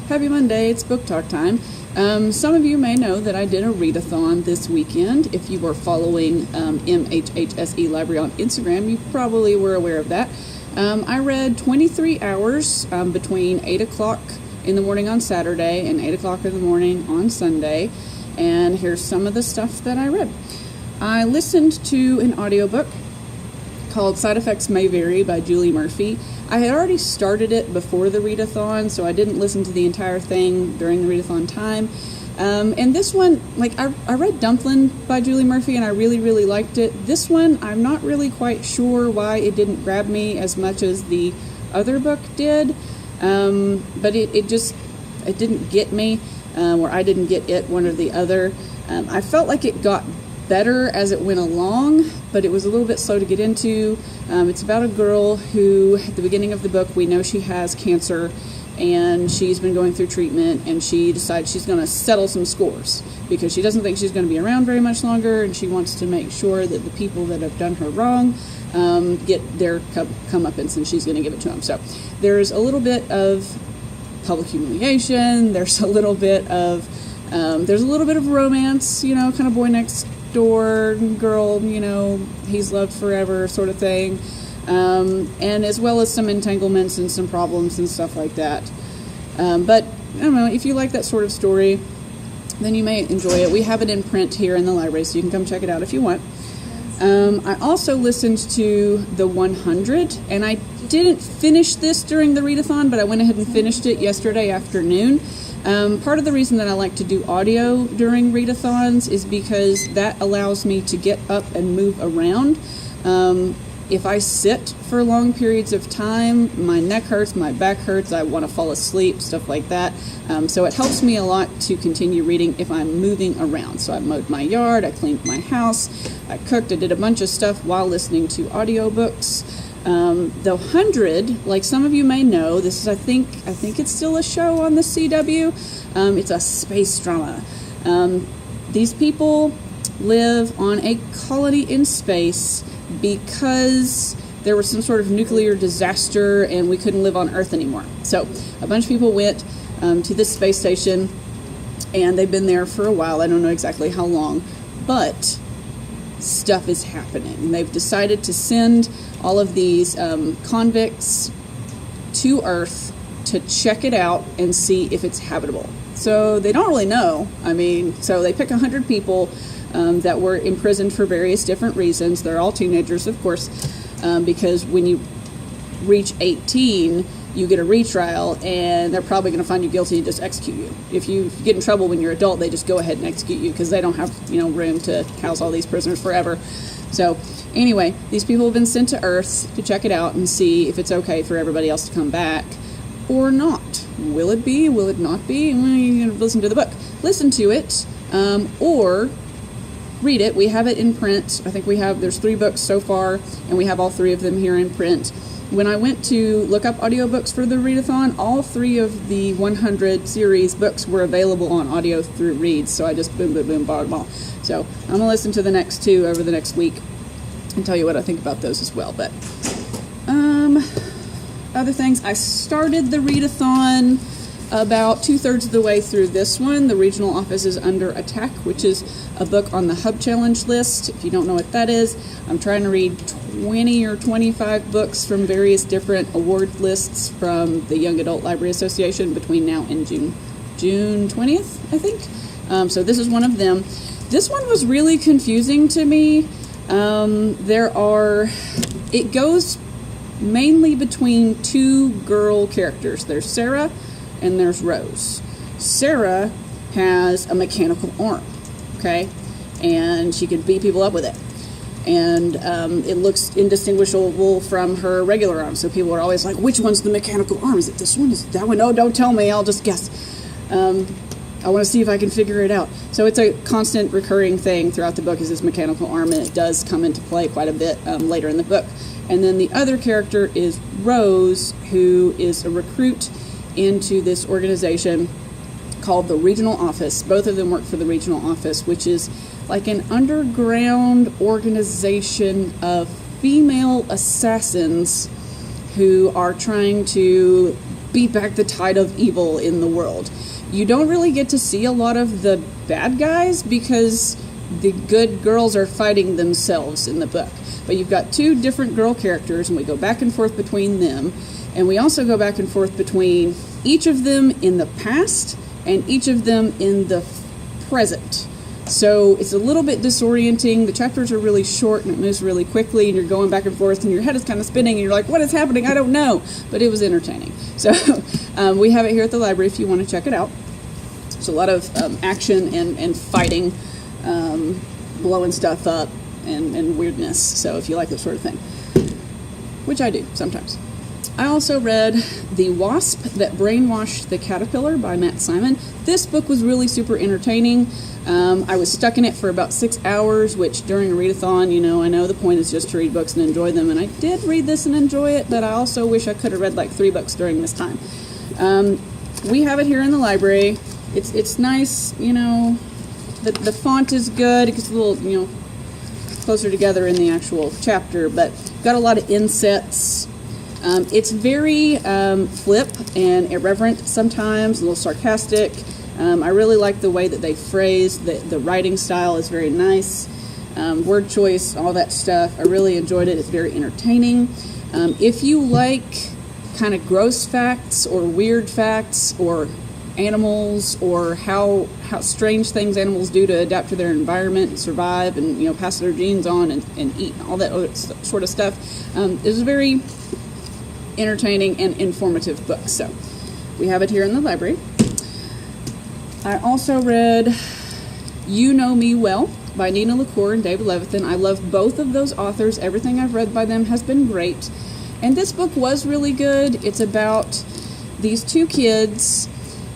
Happy Monday, it's book talk time. Some of you may know that I did a readathon this weekend. If you were following MHHSE Library on Instagram, you probably were aware of that. I read 23 hours between 8 o'clock in the morning on Saturday and 8 o'clock in the morning on Sunday. And here's some of the stuff that I read. I listened to an audiobook called Side Effects May Vary by Julie Murphy. I had already started it before the readathon, so I didn't listen to the entire thing during the readathon time. And this one, I read Dumplin' by Julie Murphy, and I really, really liked it. This one, I'm not really quite sure why it didn't grab me as much as the other book did, but it didn't get me, or I didn't get it, one or the other. I felt like it got better as it went along, but it was a little bit slow to get into. It's about a girl who, at the beginning of the book, we know she has cancer, and she's been going through treatment, and she decides she's going to settle some scores because she doesn't think she's going to be around very much longer, and she wants to make sure that the people that have done her wrong get their comeuppance, and she's going to give it to them. So there's a little bit of public humiliation. There's a little bit of romance, kind of boy next door girl, he's loved forever sort of thing, and as well as some entanglements and some problems and stuff like that. But I don't know, if you like that sort of story, then you may enjoy it. We have it in print here in the library, so you can come check it out if you want. I also listened to The 100, and I didn't finish this during the readathon, but I went ahead and finished it yesterday afternoon. Part of the reason that I like to do audio during readathons is because that allows me to get up and move around. If I sit for long periods of time, my neck hurts, my back hurts, I want to fall asleep, stuff like that. So it helps me a lot to continue reading if I'm moving around. So I mowed my yard, I cleaned my house, I cooked, I did a bunch of stuff while listening to audiobooks. The 100, like some of you may know, this is I think it's still a show on the CW. It's a space drama. These people live on a colony in space because there was some sort of nuclear disaster and we couldn't live on Earth anymore. So a bunch of people went to this space station, and they've been there for a while. I don't know exactly how long, but stuff is happening. They've decided to send all of these convicts to Earth to check it out and see if it's habitable. So they don't really know. So they pick 100 people that were imprisoned for various different reasons. They're all teenagers, of course, because when you reach 18, you get a retrial, and they're probably going to find you guilty and just execute you. If you get in trouble when you're an adult, they just go ahead and execute you because they don't have room to house all these prisoners forever. So anyway, these people have been sent to Earth to check it out and see if it's okay for everybody else to come back or not. Will it be? Will it not be? Well, you can listen to the book. Listen to it, or read it. We have it in print. I think there's 3 books so far, and we have all 3 of them here in print. When I went to look up audiobooks for the readathon, all 3 of the 100 series books were available on audio through Read, so I just boom, bought them all. So I'm going to listen to the next 2 over the next week and tell you what I think about those as well. But other things, I started the readathon about 2/3 of the way through this one. The Regional Office is Under Attack, which is a book on the Hub Challenge list. If you don't know what that is, I'm trying to read 20 or 25 books from various different award lists from the Young Adult Library Association between now and June 20th, I think. So this is one of them. This one was really confusing to me. It goes mainly between 2 girl characters. There's Sarah and there's Rose. Sarah has a mechanical arm, okay? And she can beat people up with it. And it looks indistinguishable from her regular arm. So people are always like, which one's the mechanical arm? Is it this one? Is it that one? No, don't tell me. I'll just guess. I want to see if I can figure it out. So it's a constant recurring thing throughout the book is this mechanical arm, and it does come into play quite a bit later in the book. And then the other character is Rose, who is a recruit into this organization called the Regional Office. Both of them work for the Regional Office, which is like an underground organization of female assassins who are trying to beat back the tide of evil in the world. You don't really get to see a lot of the bad guys because the good girls are fighting themselves in the book. But you've got two different girl characters, and we go back and forth between them. And we also go back and forth between each of them in the past and each of them in the present. So it's a little bit disorienting. The chapters are really short and it moves really quickly, and you're going back and forth and your head is kind of spinning and you're like, what is happening? I don't know. But it was entertaining. So we have it here at the library if you want to check it out. There's a lot of action and fighting, blowing stuff up and weirdness. So if you like that sort of thing, which I do sometimes. I also read The Wasp That Brainwashed the Caterpillar by Matt Simon. This book was really super entertaining. I was stuck in it for about 6 hours, which during a readathon, I know the point is just to read books and enjoy them, and I did read this and enjoy it, but I also wish I could have read like 3 books during this time. We have it here in the library. It's nice, the font is good. It gets a little, closer together in the actual chapter, but got a lot of insets. It's very flip and irreverent sometimes, a little sarcastic. I really like the way that they phrase. The writing style is very nice. Word choice, all that stuff. I really enjoyed it. It's very entertaining. If you like kind of gross facts or weird facts or animals or how strange things animals do to adapt to their environment and survive and pass their genes on and eat and all that other sort of stuff, it was a very entertaining and informative book. So we have it here in the library. I also read You Know Me Well by Nina LaCour and David Levithan. I love both of those authors. Everything I've read by them has been great. And this book was really good. It's about these 2 kids,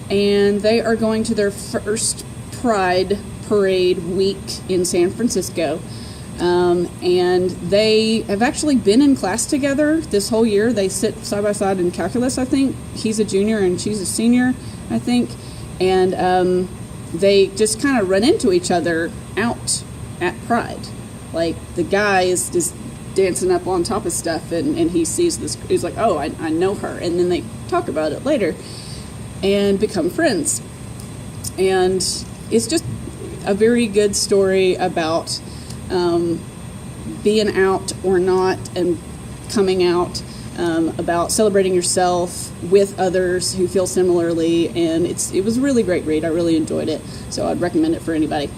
and they are going to their first Pride Parade week in San Francisco. And they have actually been in class together this whole year. They sit side by side in calculus, I think. He's a junior and she's a senior, I think. And they just kind of run into each other out at Pride. Like, the guy is just dancing up on top of stuff, and he sees this. He's like, oh, I know her. And then they talk about it later and become friends. And it's just a very good story about being out or not and coming out, about celebrating yourself with others who feel similarly, and it was a really great read. I really enjoyed it, so I'd recommend it for anybody.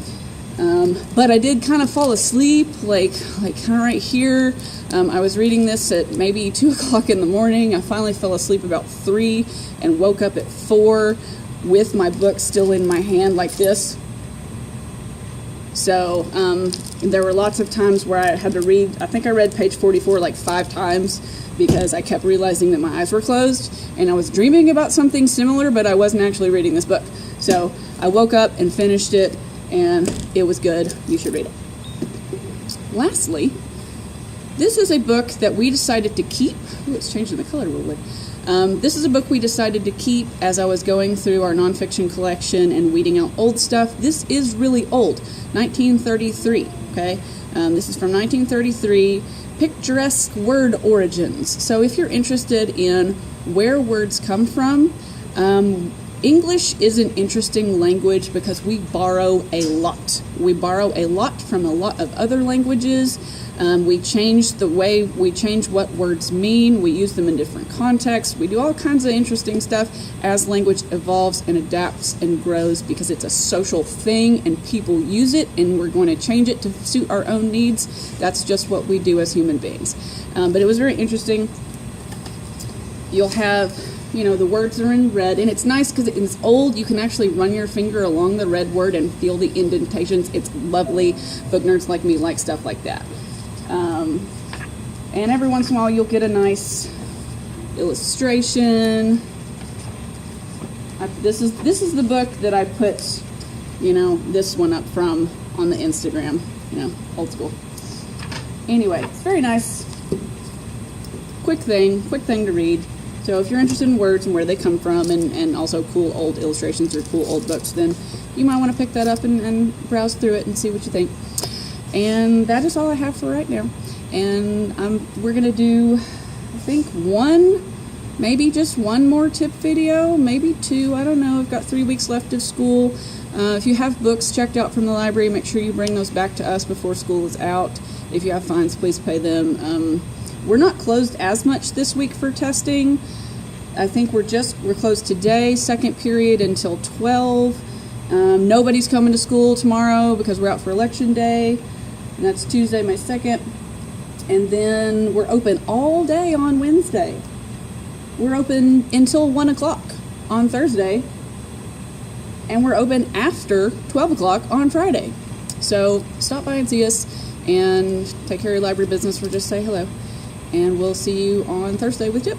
But I did kind of fall asleep, like kind of right here. I was reading this at maybe 2 o'clock in the morning. I finally fell asleep about 3 and woke up at 4 with my book still in my hand like this. So there were lots of times where I had to read. I think I read page 44 like 5 times because I kept realizing that my eyes were closed and I was dreaming about something similar, but I wasn't actually reading this book. So I woke up and finished it, and it was good. You should read it. Lastly, this is a book that we decided to keep. Ooh, it's changing the color a little bit. This is a book we decided to keep as I was going through our nonfiction collection and weeding out old stuff. This is really old, 1933, okay? This is from 1933, Picturesque Word Origins. So if you're interested in where words come from, English is an interesting language because we borrow a lot. We borrow a lot from a lot of other languages. We change what words mean. We use them in different contexts. We do all kinds of interesting stuff as language evolves and adapts and grows because it's a social thing and people use it, and we're going to change it to suit our own needs. That's just what we do as human beings. But it was very interesting. You'll have, the words are in red, and it's nice because it's old. You can actually run your finger along the red word and feel the indentations. It's lovely. Book nerds like me like stuff like that. And every once in a while you'll get a nice illustration. This is the book that I put, this one up from on the Instagram, old school. Anyway, it's very nice. Quick thing to read. So if you're interested in words and where they come from, and also cool old illustrations or cool old books, then you might want to pick that up and browse through it and see what you think. And that is all I have for right now. And we're going to do, I think, one maybe just one more tip video, maybe 2, I don't know. I've got 3 weeks left of school. If you have books checked out from the library, make sure you bring those back to us before school is out. If you have fines, please pay them. We're not closed as much this week for testing. I think we're closed today, second period, until 12. Nobody's coming to school tomorrow because we're out for election day, and that's Tuesday, May 2nd. And then we're open all day on Wednesday. We're open until 1 o'clock on Thursday, and we're open after 12 o'clock on Friday. So stop by and see us, and take care of your library business, or just say hello. And we'll see you on Thursday with Chip.